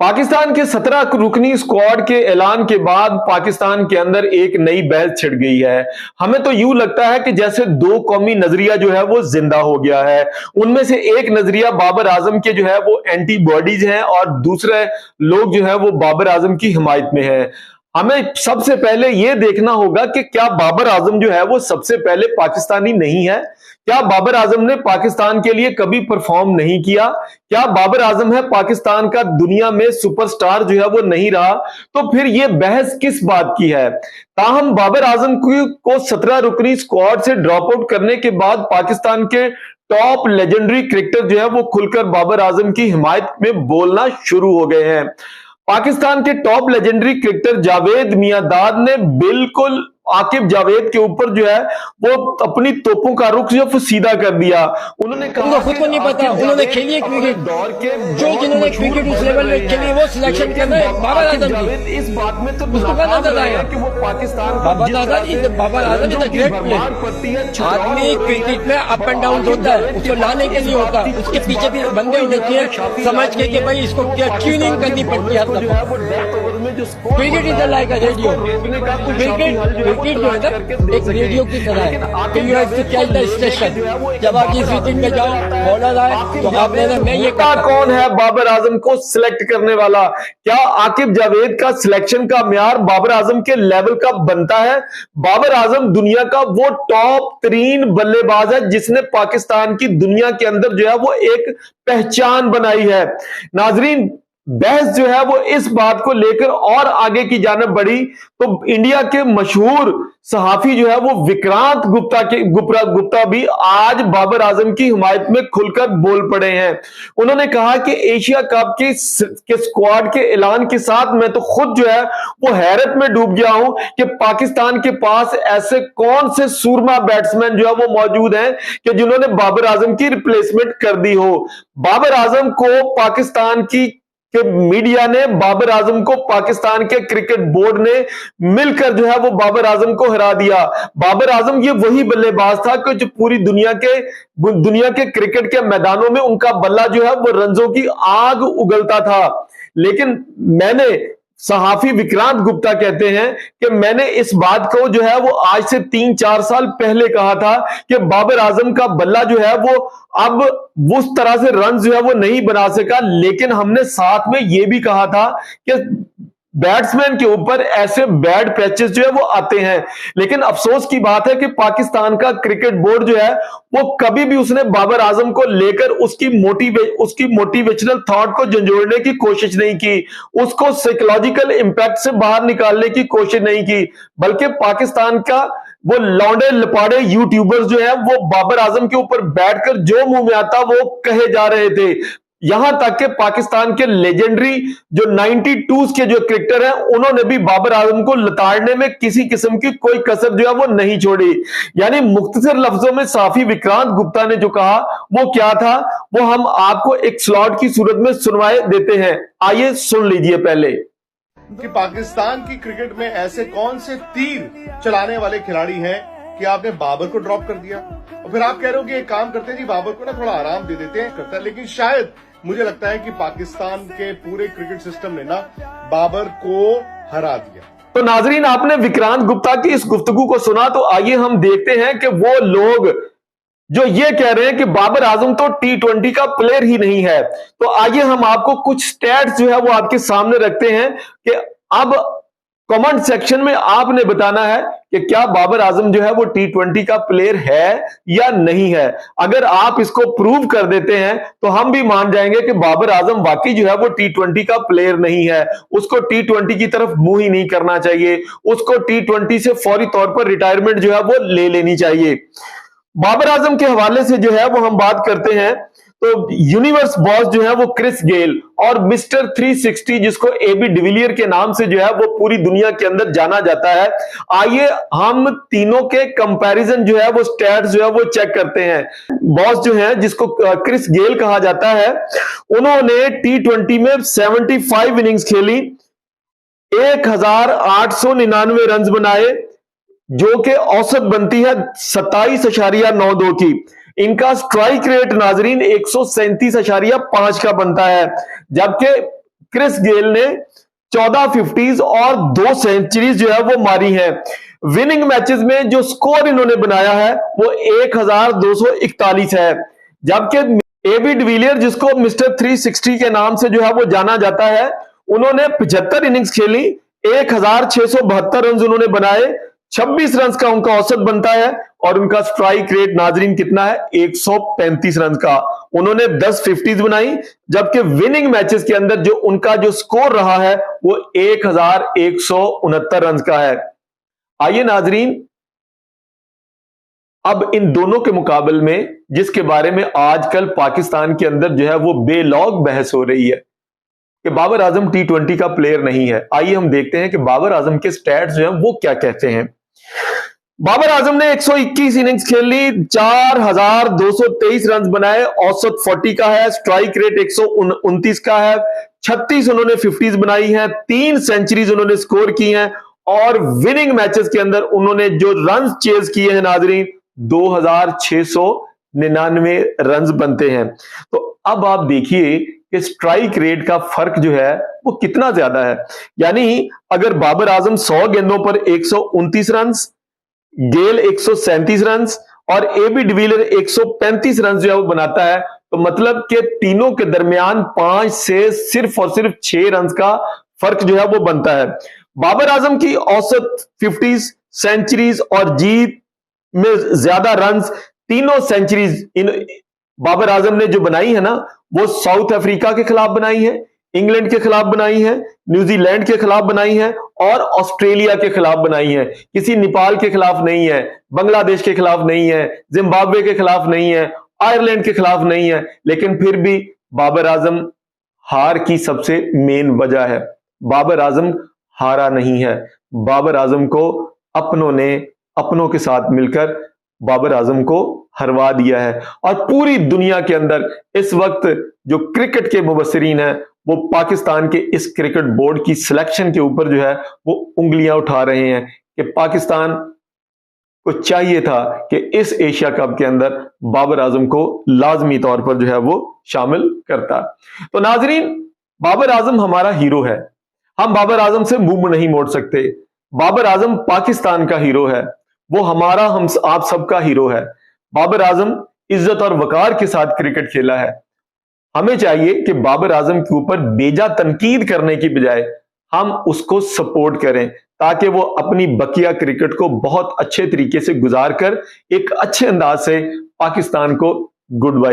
पाकिस्तान के 17 रुकनी स्क्वाड के ऐलान के बाद पाकिस्तान के अंदर एक नई बहस छिड़ गई है। हमें तो यूं लगता है कि जैसे दो कौमी नजरिया जो है वो जिंदा हो गया है। उनमें से एक नजरिया बाबर आजम के जो है वो एंटीबॉडीज हैं और दूसरे लोग जो है वो बाबर आजम की हिमायत में है। हमें सबसे पहले यह देखना होगा कि क्या बाबर आजम जो है वो सबसे पहले पाकिस्तानी नहीं है? क्या बाबर आजम ने पाकिस्तान के लिए कभी परफॉर्म नहीं किया? क्या बाबर आजम है पाकिस्तान का दुनिया में सुपरस्टार जो है वो नहीं रहा? तो फिर यह बहस किस बात की है? ताहम बाबर आजम को 17 रुकनी स्क्वाड से ड्रॉप आउट करने के बाद पाकिस्तान के टॉप लेजेंडरी क्रिकेटर जो है वो खुलकर बाबर आजम की हिमायत में बोलना शुरू हो गए हैं। पाकिस्तान के top legendary cricketer Javed Miandad ने बिल्कुल आकिब जावेद के ऊपर जो है वो अपनी तोपों का रुख जो सीधा कर दिया। उन्होंने कहा खुद को नहीं पता उन्होंने खेली है क्रिकेट दौर के जो जिन्होंने क्रिकेट उस लेवल में खेली वो सिलेक्शन करना है बाबर आजम की। इस बात में तो उसको क्या नजर आया कि वो Pakistan Babar Azam is a great player. आदमी क्रिकेट में अप एंड डाउन होता है, उसको लाने के लिए होता है, उसके पीछे भी बंदे होते हैं समझ के कि भाई इसको क्या ट्यूनिंग करनी पड़ती है। Cricket is like a radio, cricket जो है ना एक रेडियो की तरह है कि you have to catch the station. जब आप जिस मीटिंग में जाओ बॉलर आए तो आप लेना मैं ये कौन है बाबर आजम को सिलेक्ट करने वाला? क्या आकिब जावेद का सिलेक्शन का म्यार बाबर आजम के लेवल का बनता है? बाबर आजम दुनिया का वो टॉप 3 बल्लेबाज है जिसने पाकिस्तान की दुनिया के अंदर जो है वो एक पहचान बनाई है। नाजरीन, बहस जो है वो इस बात को लेकर और आगे की जानब बढ़ी तो इंडिया के मशहूर सहाफी जो है वो विक्रांत गुप्ता भी आज बाबर आजम की हिमायत में खुलकर बोल पड़े हैं। उन्होंने कहा कि एशिया कप के स्क्वाड के ऐलान के साथ मैं तो खुद जो है वो हैरत में डूब गया हूं कि पाकिस्तान के पास ऐसे कौन से सूरमा बैट्समैन जो है वो मौजूद हैं कि जिन्होंने बाबर आजम की रिप्लेसमेंट कर दी हो। बाबर आजम को पाकिस्तान की मीडिया ने, बाबर आजम को पाकिस्तान के क्रिकेट बोर्ड ने मिलकर जो है वो बाबर आजम को हरा दिया। बाबर आजम ये वही बल्लेबाज था कि जो पूरी दुनिया के क्रिकेट के मैदानों में उनका बल्ला जो है वो रंजों की आग उगलता था। लेकिन सहाफी विक्रांत गुप्ता कहते हैं कि मैंने इस बात को जो है वो आज से 3-4 साल पहले कहा था कि बाबर आजम का बल्ला जो है वो अब उस तरह से रन जो है वो नहीं बना सका, लेकिन हमने साथ में यह भी कहा था कि बैट्समैन के ऊपर ऐसे बैड पैचेस जो है वो आते हैं। लेकिन अफसोस की बात है कि पाकिस्तान का क्रिकेट बोर्ड जो है वो कभी भी उसने बाबर आजम को लेकर उसकी मोटिवेशनल थॉट को झंझोड़ने की कोशिश नहीं की, उसको साइकोलॉजिकल इंपैक्ट से बाहर निकालने की कोशिश नहीं की, बल्कि पाकिस्तान का वो लौंडे लपाड़े यूट्यूबर्स जो है वो बाबर आजम के ऊपर बैठकर जो मुंह में आता वो कहे जा रहे थे। यहां तक कि पाकिस्तान के लेजेंडरी जो 92s के जो क्रिकेटर हैं उन्होंने भी बाबर आजम को लताड़ने में किसी किस्म की कोई कसर जो है वो नहीं छोड़ी। यानी मुख्तसर लफ्जों में साफी विक्रांत गुप्ता ने जो कहा वो क्या था वो हम आपको एक स्लॉट की सूरत में सुनवाए देते हैं। आइए सुन लीजिए पहले कि पाकिस्तान की क्रिकेट में ऐसे कौन से तीर चलाने वाले खिलाड़ी हैं कि आपने बाबर को ड्रॉप कर दिया और फिर आप कह रहे हो कि एक काम करते हैं जी बाबर को ना थोड़ा आराम दे देते हैं करता है। लेकिन शायद मुझे लगता है कि पाकिस्तान के पूरे क्रिकेट सिस्टम ने ना बाबर को हरा दिया। तो नाजरीन, आपने विक्रांत गुप्ता की इस गुफ्तगू को सुना, तो आइए हम देखते हैं कि वो लोग जो ये कह रहे हैं कि बाबर आजम तो T20 का प्लेयर ही नहीं है। तो आइए हम आपको कुछ स्टैट्स जो है वो आपके सामने रखते हैं कि अब कमेंट सेक्शन में आपने बताना है कि क्या बाबर आजम जो है वो T20 का प्लेयर है या नहीं है। अगर आप इसको प्रूव कर देते हैं तो हम भी मान जाएंगे कि बाबर आजम वाकई जो है वो T20 का प्लेयर नहीं है, उसको T20 की तरफ मुंह ही नहीं करना चाहिए, उसको T20 से फौरी तौर पर रिटायरमेंट जो है वो ले लेनी चाहिए। बाबर आजम के हवाले से जो है वो हम बात करते हैं तो यूनिवर्स बॉस जो है वो क्रिस गेल और मिस्टर 360 जिसको AB डिविलियर के नाम से जो है वो पूरी दुनिया के अंदर जाना जाता है। आइए हम तीनों के कंपैरिजन जो है वो स्टैट्स जो है वो चेक करते हैं। बॉस जो है जिसको क्रिस गेल कहा जाता है, उन्होंने T20 में 75 इनिंग्स खेली, 1899 रन बनाए जो कि औसत बनती है 27.92 की। इनका स्ट्राइक रेट नाजरीन 137.5 का बनता है, जबकि क्रिस गेल ने 14 50s और 2 सेंचुरीज जो है वो मारी हैं। विनिंग मैचेस में जो स्कोर इन्होंने बनाया है वो 1241 है, जबकि एबी डिविलियर, जिसको मिस्टर 360 के नाम से जो है वो जाना जाता है, उन्होंने 75 इनिंग्स खेली, 1672 रन उन्होंने बनाए, 26 रन का उनका औसत बनता है और उनका स्ट्राइक रेट नाजरीन कितना है, 135 रन का। उन्होंने 10 50s बनाई, जबकि विनिंग मैचेस के अंदर जो उनका जो स्कोर रहा है वो 1169 रन का है। आइए नाजरीन, अब इन दोनों के मुकाबले में, जिसके बारे में आजकल पाकिस्तान के अंदर जो है वो बेलौग बहस हो रही है कि बाबर आजम T20 का प्लेयर नहीं है, आइए हम देखते हैं कि बाबर आजम के स्टैट्स जो हैं वो क्या कहते हैं। बाबर आजम ने 121 इनिंग्स खेली, 4223 रन बनाए, औसत 40 का है, स्ट्राइक रेट 129 का है, 36 उन्होंने 50s बनाई है, 3 सेंचुरीज उन्होंने स्कोर की हैं और विनिंग मैचेस के अंदर उन्होंने जो रन चेज किए हैं नाजरीन 2699 रन बनते हैं। तो अब आप देखिए कि स्ट्राइक रेट का फर्क जो है वो कितना ज्यादा है। यानी अगर बाबर आजम 100 गेंदों पर 129 रन, गेल 137 रन और एबी डिविलियर 135 रन जो है वो बनाता है, तो मतलब कि तीनों के दरमियान 5 से सिर्फ और सिर्फ 6 रन का फर्क जो है वो बनता है। बाबर आजम की औसत 50s, सेंचुरीज और जीत में ज्यादा रन, तीनों सेंचुरीज इन बाबर आजम ने जो बनाई है ना, वो साउथ अफ्रीका के खिलाफ बनाई है, इंग्लैंड के खिलाफ बनाई है, न्यूजीलैंड के खिलाफ बनाई है और ऑस्ट्रेलिया के खिलाफ बनाई है। किसी नेपाल के खिलाफ नहीं है, बांग्लादेश के खिलाफ नहीं है, जिम्बाब्वे के खिलाफ नहीं है, आयरलैंड के खिलाफ नहीं है, लेकिन फिर भी बाबर आजम हार की सबसे मेन वजह है। बाबर आजम हारा नहीं है, बाबर आजम को अपनों के साथ मिलकर बाबर आजम को हरवा दिया है। और पूरी दुनिया के अंदर इस वक्त जो क्रिकेट के मुबस्सिरीन हैं वो पाकिस्तान के इस क्रिकेट बोर्ड की सिलेक्शन के ऊपर जो है वो उंगलियां उठा रहे हैं कि पाकिस्तान को चाहिए था कि इस एशिया कप के अंदर बाबर आजम को लाजमी तौर पर जो है वो शामिल करता। तो नाजरीन, बाबर आजम हमारा हीरो है, हम बाबर आजम से मुंह नहीं मोड़ सकते। बाबर आजम पाकिस्तान का हीरो है, वो हमारा, हम आप सबका हीरो है। बाबर आजम इज्जत और वकार के साथ क्रिकेट खेला है। हमें चाहिए कि बाबर आजम के ऊपर बेजा तनकीद करने की बजाय हम उसको सपोर्ट करें, ताकि वो अपनी बकिया क्रिकेट को बहुत अच्छे तरीके से गुजार कर एक अच्छे अंदाज से पाकिस्तान को गुड बाय